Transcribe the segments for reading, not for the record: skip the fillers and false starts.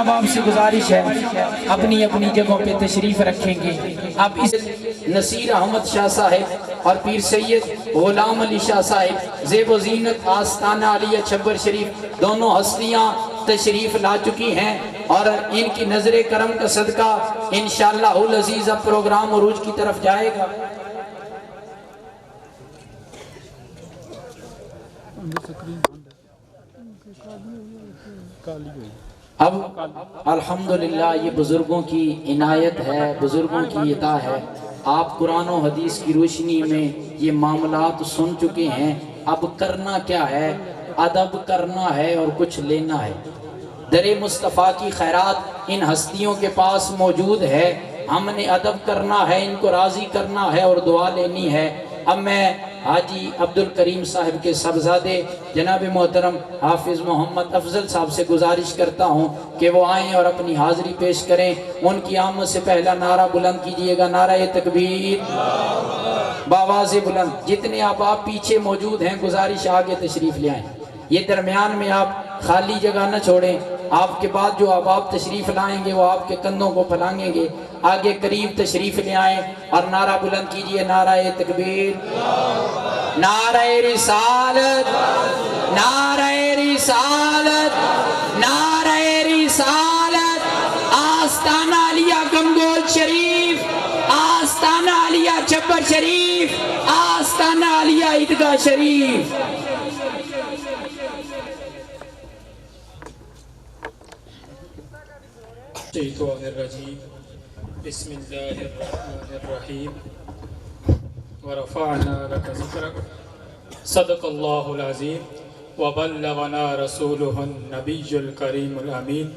عوام سے گزارش ہے اپنی اپنی جگہوں پہ تشریف رکھیں گے. اب اس نصیر احمد شاہ صاحب اور پیر سید غلام علی شاہ صاحب زیب و زینت آستانہ علیہ چھبر شریف دونوں ہستیاں تشریف لا چکی ہیں اور ان کی نظر کرم کا صدقہ انشاءاللہ العزیز اب پروگرام عروج کی طرف جائے گا. اب الحمدللہ یہ بزرگوں کی عنایت ہے، بزرگوں کی عطا ہے. آپ قرآن و حدیث کی روشنی میں یہ معاملات سن چکے ہیں. اب کرنا کیا ہے؟ ادب کرنا ہے اور کچھ لینا ہے. در مصطفیٰ کی خیرات ان ہستیوں کے پاس موجود ہے. ہم نے ادب کرنا ہے، ان کو راضی کرنا ہے اور دعا لینی ہے. اب میں حاجی عبدالکریم صاحب کے صاحبزادے جناب محترم حافظ محمد افضل صاحب سے گزارش کرتا ہوں کہ وہ آئیں اور اپنی حاضری پیش کریں. ان کی آمد سے پہلا نعرہ بلند کیجئے گا، نعرہ تکبیر بآواز بلند. جتنے آپ پیچھے موجود ہیں گزارش آگے تشریف لے آئیں. یہ درمیان میں آپ خالی جگہ نہ چھوڑیں. آپ کے بعد جو آپ تشریف لائیں گے وہ آپ کے کندھوں کو پھلانگیں گے. آگے قریب تشریف لے آئیں اور نعرہ بلند کیجئے، نعرہ تکبیر، نعرہ رسالت، نعرہ رسالت، نعرہ رسالت. آستانہ علیہ گنگول شریف، آستانہ علیہ چھبر شریف، آستانہ علیہ عیدگاہ شریف. الشیطان الرجیم بسم اللہ الرحمن الرحیم ورفعنا لك ذکرک صدق اللہ العظیم وبلغنا رسوله النبی الکریم الامین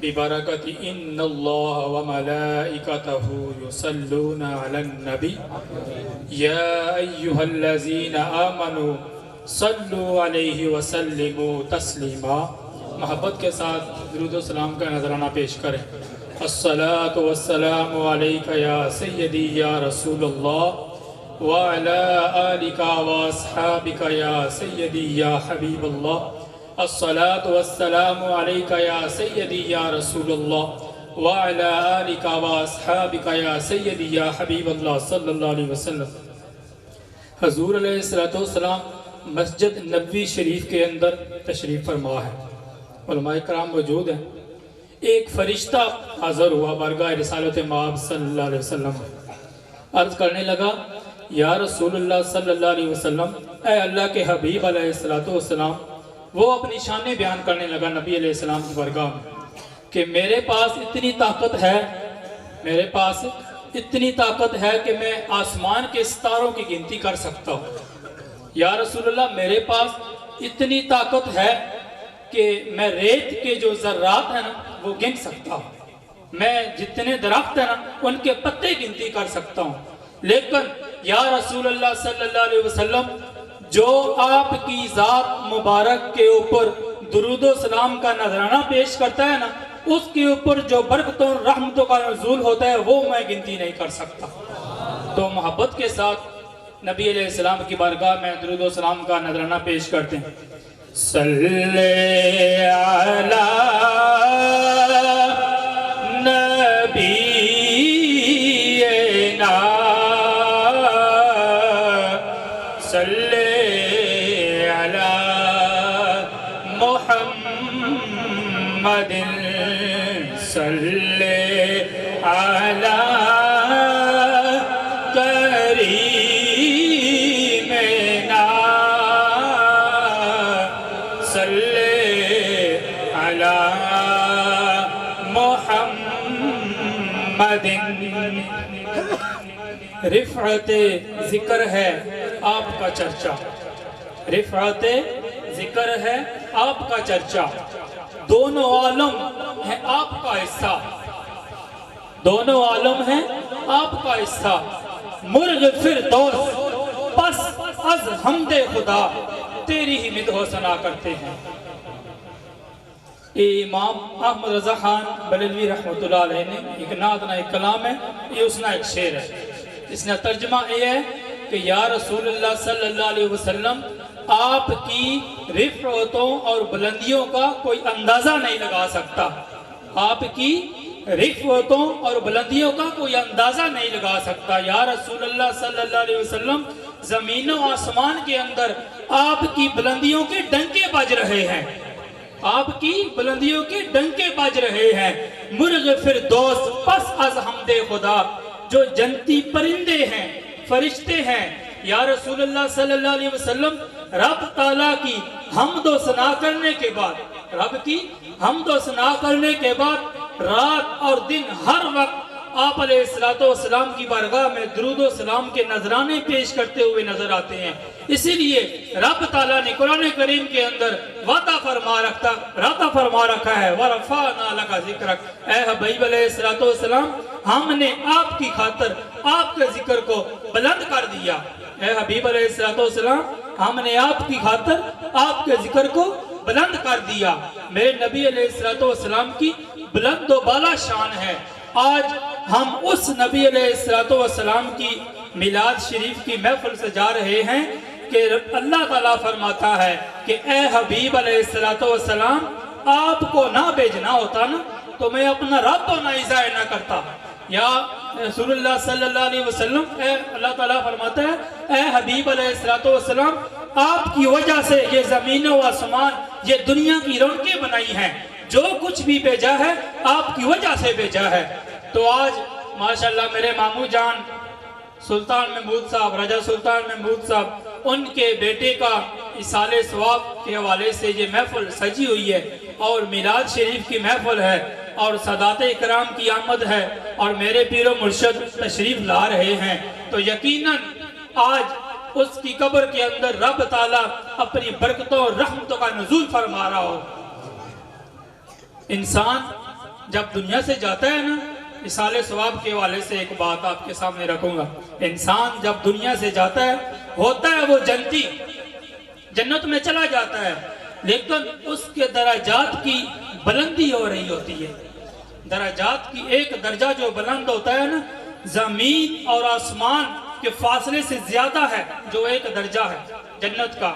ببرکت ان اللہ وملائکته یصلون علی النبی یا ایہا الذین آمنوا صلوا علیہ وسلموا تسلیما. محبت کے ساتھ درود و سلام کا نذرانہ پیش کریں. الصلاة والسلام علیک یا سیدی یا رسول اللہ وعلی آلک واصحابک یا سیدی یا حبیب اللہ. الصلاة والسلام علیک یا سیدی یا رسول اللہ وعلی آلک واصحابک یا سیدی یا حبیب اللہ صلی اللہ علیہ وسلم. حضور علیہ السلام مسجد نبوی شریف کے اندر تشریف فرما ہے. علماء کرام موجود ہیں. ایک فرشتہ حاضر ہوا بارگاہ رسالت مآب صلی اللہ علیہ وسلم. عرض کرنے لگا یا رسول اللہ صلی اللہ علیہ وسلم، اے اللہ کے حبیب علیہ السلام. وہ اپنی شان بیان کرنے لگا نبی علیہ السلام کی بارگاہ میں کہ میرے پاس اتنی طاقت ہے، میرے پاس اتنی طاقت ہے کہ میں آسمان کے ستاروں کی گنتی کر سکتا ہوں. یا رسول اللہ میرے پاس اتنی طاقت ہے کہ میں ریت کے جو ذرات ہیں نا وہ گن سکتا ہوں. میں جتنے درخت ہیں نا ان کے پتے گنتی کر سکتا ہوں. لیکن یا رسول اللہ صلی اللہ علیہ وسلم جو آپ کی ذات مبارک کے اوپر درود و سلام کا نذرانہ پیش کرتا ہے نا اس کے اوپر جو برکتوں رحمتوں کا نزول ہوتا ہے وہ میں گنتی نہیں کر سکتا. تو محبت کے ساتھ نبی علیہ السلام کی بارگاہ میں درود و سلام کا نذرانہ پیش کرتے ہیں. صلی علی نبینا صلی علی محمد صلی علی رفعت ذکر ہے آپ کا چرچا، رفعت ذکر ہے آپ کا چرچا، دونوں عالم ہیں آپ کا حصہ، دونوں عالم ہیں آپ کا حصہ، مرغ فردوس پس از حمد خدا تیری ہی مدح و ثنا کرتے ہیں۔ امام احمد رضا خان بریلوی رحمۃ اللہ علیہ نے ایک نعت ایک کلام ہے، یہ اس نے ایک شعر ہے، اس نے ترجمہ یہ ہے کہ یا رسول اللہ صلی اللہ علیہ وسلم، آپ کی رفعتوں اور بلندیوں کا کوئی اندازہ نہیں لگا سکتا، آپ کی رفعتوں اور بلندیوں کا کوئی اندازہ نہیں لگا سکتا۔ یا رسول اللہ صلی اللہ علیہ وسلم، زمین و آسمان کے اندر آپ کی بلندیوں کے ڈنکے بج رہے ہیں، آپ کی بلندیوں کے ڈنکے بج رہے ہیں۔ مرغ فردوس پس از حمد خدا، جو جنتی پرندے ہیں، فرشتے ہیں، یا رسول اللہ صلی اللہ علیہ وسلم، رب تعالیٰ کی حمد و ثنا کرنے کے بعد، رب کی حمد و ثنا کرنے کے بعد رات اور دن ہر وقت آپ علیہ السلام کی بارگاہ میں درود و سلام کے نذرانے پیش کرتے ہوئے نظر آتے ہیں۔ اسی لیے رب تعالیٰ نے قرآن کریم کے اندر وعدہ فرما رکھا ہے، وَرَفَعْنَا لَكَ ذِكْرَكَ، اے حبیب علیہ السلام، ہم نے آپ کی خاطر آپ کے ذکر کو بلند کر دیا، اے حبیب علیہ السلام، ہم نے آپ کی خاطر آپ کے ذکر کو بلند کر دیا۔ میرے نبی علیہ السلام کی بلند و بالا شان ہے۔ آج ہم اس نبی علیہ السلام کی میلاد شریف کی محفل سے جا رہے ہیں کہ اللہ تعالیٰ فرماتا ہے کہ اے حبیب علیہ السلام، آپ کو نہ بھیجنا ہوتا نا تو میں اپنا رب ہونا ظاہر نہ کرتا۔ یا رسول اللہ صلی اللہ علیہ وسلم، اللہ تعالیٰ فرماتا ہے اے حبیب علیہ السلام، آپ کی وجہ سے یہ زمین و آسمان، یہ دنیا کی رونقیں بنائی ہیں، جو کچھ بھی بھیجا ہے آپ کی وجہ سے بھیجا ہے۔ تو آج ماشاءاللہ میرے ماموں جان سلطان محمود صاحب، رجا سلطان محمود صاحب، ان کے بیٹے کا اصال ثواب کے حوالے سے یہ محفل سجی ہوئی ہے، اور میلاد شریف کی محفل ہے، اور سادات اکرام کی آمد ہے، اور میرے پیر و مرشد تشریف لا رہے ہیں، تو یقیناً آج اس کی قبر کے اندر رب تعالیٰ اپنی برکتوں اور رحمتوں کا نزول فرما رہا ہو۔ انسان جب دنیا سے جاتا ہے نا، اصال ثواب کے حوالے سے ایک بات آپ کے سامنے رکھوں گا، انسان جب دنیا سے جاتا ہے، ہوتا ہے وہ جنتی، جنت میں چلا جاتا ہے، لیکن اس کے درجات کی بلندی ہو رہی ہوتی ہے۔ درجات کی ایک درجہ جو بلند ہوتا ہے نا، زمین اور آسمان کے فاصلے سے زیادہ ہے جو ایک درجہ ہے جنت کا۔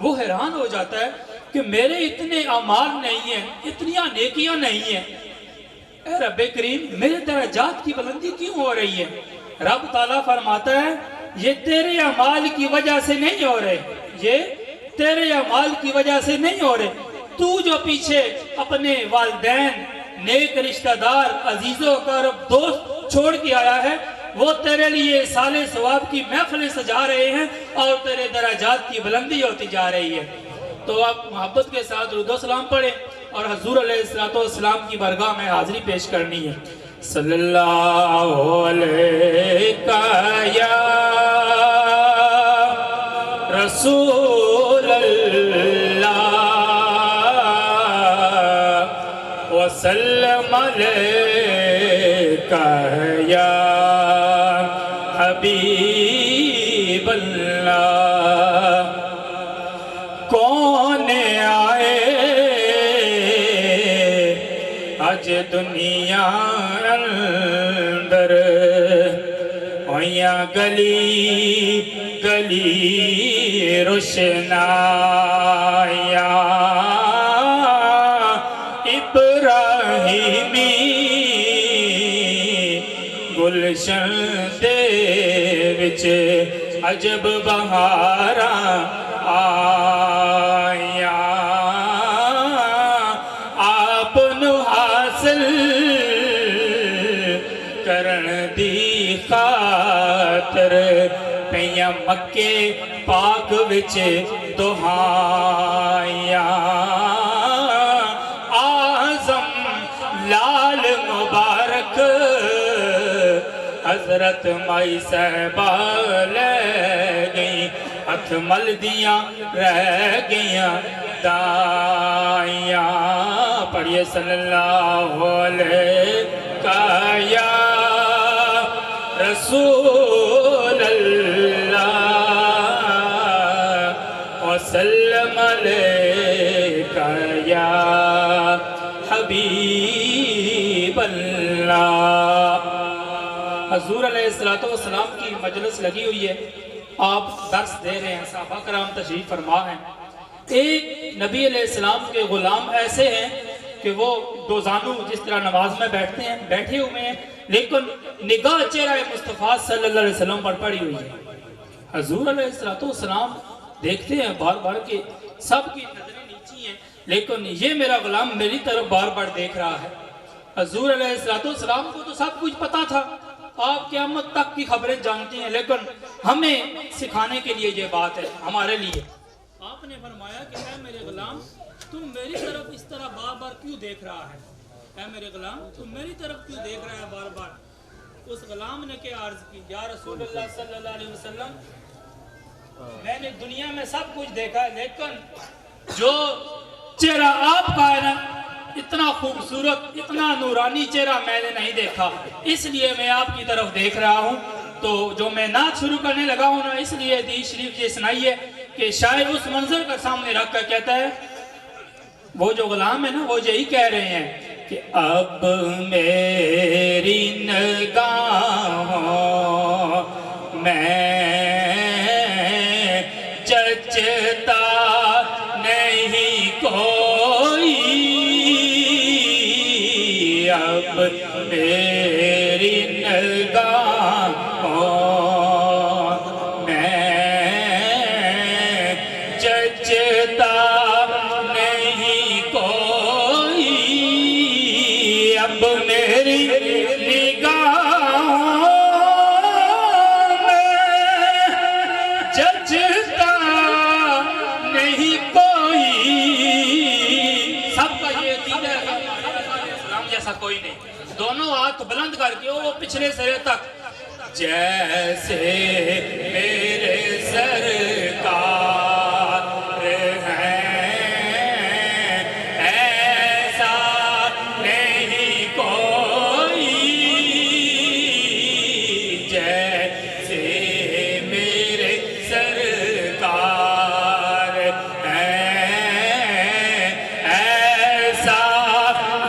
وہ حیران ہو جاتا ہے کہ میرے اتنے اعمال نہیں ہیں، اتنی نیکیاں نہیں ہیں، اے رب کریم میرے درجات کی بلندی کیوں ہو رہی ہے؟ رب تعالیٰ فرماتا ہے یہ تیرے اعمال کی وجہ سے نہیں ہو رہے، یہ تیرے اعمال کی وجہ سے نہیں ہو رہے، تو جو پیچھے اپنے والدین، نیک رشتہ دار، عزیز و اقارب، دوست چھوڑ کے آیا ہے، وہ تیرے لیے اصال ثواب کی محفلیں سجا رہے ہیں اور تیرے درجات کی بلندی ہوتی جا رہی ہے۔ تو آپ محبت کے ساتھ درود و سلام پڑھیں اور حضور علیہ السلام کی بارگاہ میں حاضری پیش کرنی ہے۔ صلی اللہ علیہ یا رسول اللہ وسلم علیہ یا حبیب اللہ۔ کون آئے آج دنیا اندر، ہویاں گلی گلی روشنائیاں، ابراہیمی گلشن دے وچ عجب بہاراں آیا، آپ نو حاصل کرن دی خاطر پیاں مکے پاک وچ دہائیاں، اعظم لال مبارک حضرت مائی صاحبہ لے گئی، ہتھ مل دیاں رہ گئیاں، داعیا پڑھیے صلی اللہ علیہ یا رسول اللہ وسلم علیکہ یا حبیب اللہ۔ حضور علیہ السلام کی مجلس لگی ہوئی ہے، آپ درس دے رہے ہیں، صحابہ کرام تشریف فرما ہیں۔ ایک نبی علیہ السلام کے غلام ایسے ہیں کہ وہ دو زانو جس طرح نماز میں بیٹھتے ہیں بیٹھے ہوئے ہیں، لیکن نگاہ چہرہ مصطفیٰ صلی اللہ علیہ وسلم پر پڑی ہوئی ہے۔ حضور علیہ السلام دیکھتے ہیں بار بار کہ سب کی نظریں نیچی ہیں، لیکن یہ میرا غلام میری طرف بار بار دیکھ رہا ہے۔ حضور علیہ السلام کو تو سب کچھ پتا تھا، آپ قیامت تک کی خبریں جانتے ہیں، لیکن ہمیں سکھانے کے لیے یہ بات ہے ہمارے لیے۔ آپ نے فرمایا کہ اے میرے غلام تم میری طرف اس طرح بار بار کیوں دیکھ رہا ہے؟ اے میرے غلام تم میری طرف کیوں دیکھ رہا ہے بار بار؟ اس غلام نے کیا عرض کی، یا رسول اللہ صلی اللہ علیہ وسلم میں نے دنیا میں سب کچھ دیکھا ہے، لیکن جو چہرہ آپ کا ہے نا اتنا خوبصورت اتنا نورانی چہرہ میں نے نہیں دیکھا، اس لیے میں آپ کی طرف دیکھ رہا ہوں۔ تو جو میں نعت شروع کرنے لگا ہوں نا، اس لیے حدیث شریف یہ سنائیے کہ شاعر اس منظر کا سامنے رکھ کر کہتا ہے، وہ جو غلام ہے نا وہ یہی کہہ رہے ہیں کہ اب میری نگاہوں میں جچتا نہیں کوئی، اب میری نگاہوں میں جچتا نہیں کوئی، اب میری نگاہوں میں جچتا نہیں کوئی۔ سب کا یہ عقیدہ ہے کہ اسلام جیسا کوئی نہیں۔ دونوں ہاتھ بلند کر کے وہ پچھلے سرے تک، جیسے میرے سرکار ہیں ایسا نہیں کوئی، جیسے میرے سرکار ہیں ایسا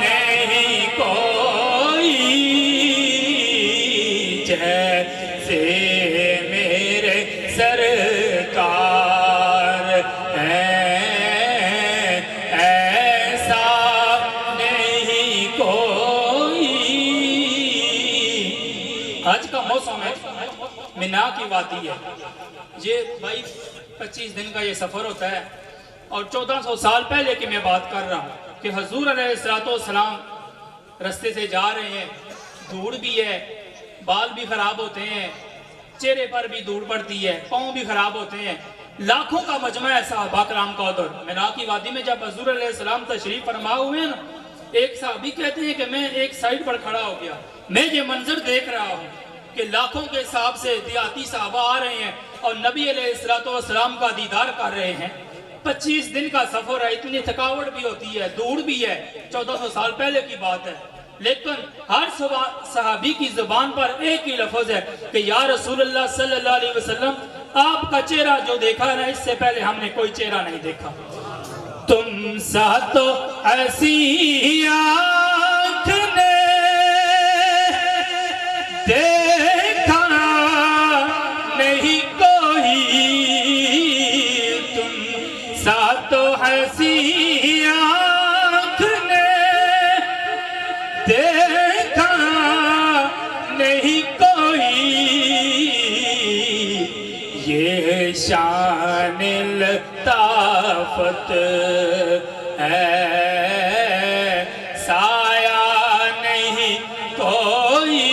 نہیں کوئی، جیسے میرے سرکار ہیں ایسا نہیں کوئی۔ آج کا موسم ہے، مینا کی وادی ہے، یہ 22-25 دن کا یہ سفر ہوتا ہے، اور 1400 سال پہلے کی میں بات کر رہا ہوں کہ حضور علیہ السلام رستے سے جا رہے ہیں، دھوڑ بھی ہے، بال بھی خراب ہوتے ہیں، چہرے پر بھی دھوڑ پڑتی ہے، پاؤں بھی خراب ہوتے ہیں، لاکھوں کا مجمع ہے صحابہ کرام کا ادھر۔ مینا کی وادی میں جب حضور علیہ السلام تشریف فرما ہوئے ہیں نا، ایک صحابی کہتے ہیں کہ میں ایک سائیڈ پر کھڑا ہو گیا، میں یہ منظر دیکھ رہا ہوں کہ لاکھوں کے حساب سے دیہاتی صحابہ آ رہے ہیں اور نبی علیہ السلام کا دیدار کر رہے ہیں۔ 25 دن کا سفر ہے، اتنی تھکاوٹ بھی ہوتی ہے، دھوڑ بھی ہے، 1400 سال پہلے کی بات ہے، لیکن ہر صحابی کی زبان پر ایک ہی لفظ ہے کہ یا رسول اللہ صلی اللہ علیہ وسلم آپ کا چہرہ جو دیکھا ہے نا، اس سے پہلے ہم نے کوئی چہرہ نہیں دیکھا۔ تم سا تو ایسی آنکھ نے دیکھا نہیں کوئی، تم سا تو ایسی آنکھ نے دیکھا نہیں کوئی، یہ شان لطافت ہے سایہ نہیں کوئی،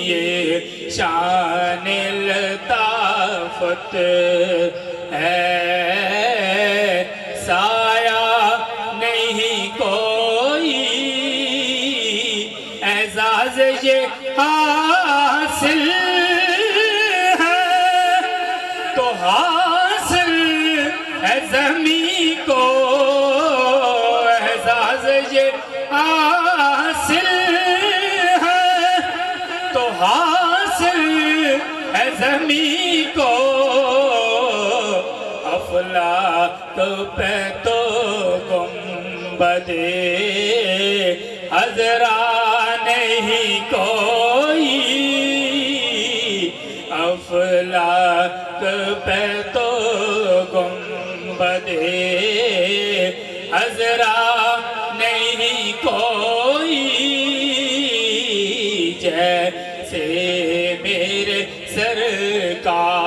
یہ شان لطافت ہے سایہ نہیں کوئی، اعزاز یہ حاصل ہے تو حاصل ہے یہ حاصل ہے تو حاصل ہے زمین کو، افلاک پہ تو گنبد عذرا نہیں کوئی، افلاک پہ تو گنبد عذرا نہیں کوئی، جیسے میرے سرکار